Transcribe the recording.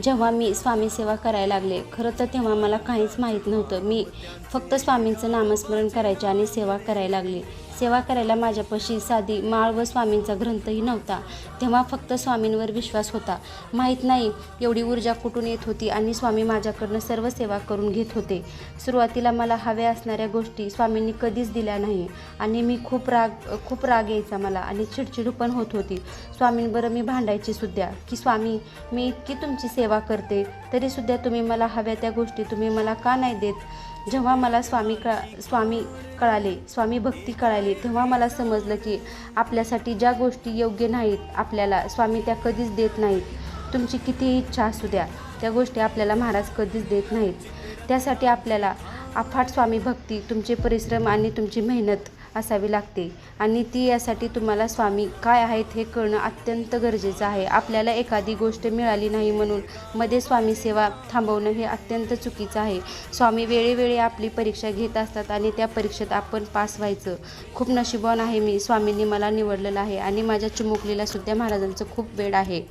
जेव्हा मी स्वामी सेवा करायला लागले, खरं तर तेव्हा मला काहीच माहीत नव्हतं. मी फक्त स्वामींचं नामस्मरण करायचे आणि सेवा करायला लागले. सेवा करायला माझ्यापाशी साधी माळ व स्वामींचा ग्रंथही नव्हता. तेव्हा फक्त स्वामींवर विश्वास होता. माहीत नाही एवढी ऊर्जा कुठून येत होती आणि स्वामी माझ्याकडनं सर्व सेवा करून घेत होते. सुरुवातीला मला हव्या असणाऱ्या गोष्टी स्वामींनी कधीच दिल्या नाही आणि मी खूप राग यायचा मला आणि चिडचिड पण होत होती. स्वामींबरोबर मी भांडायची सुद्धा की स्वामी, मी इतकी तुमची सेवा करते तरीसुद्धा तुम्ही मला हव्या त्या गोष्टी तुम्ही मला का नाही देत. जेव्हा मला स्वामी भक्ती कळाली, तेव्हा मला समजलं की आपल्यासाठी ज्या गोष्टी योग्य नाहीत आपल्याला स्वामी त्या कधीच देत नाहीत. तुमची कितीही इच्छा असू द्या, त्या गोष्टी आपल्याला महाराज कधीच देत नाहीत. त्यासाठी आपल्याला अफाट स्वामी भक्ती, तुमचे परिश्रम आणि तुमची मेहनत असावी लागते आणि ती यासाठी तुम्हाला स्वामी काय आहेत हे कळणं अत्यंत गरजेचं आहे. आपल्याला एखादी गोष्ट मिळाली नाही म्हणून मध्ये स्वामी सेवा थांबवणं हे अत्यंत चुकीचं आहे. स्वामी वेळोवेळी आपली परीक्षा घेत असतात आणि त्या परीक्षेत आपण पास व्हायचं. खूप नशीबवान आहे मी, स्वामींनी मला निवडलेलं आहे आणि माझ्या चिमुकलीला सुद्धा महाराजांचं खूप वेळ आहे.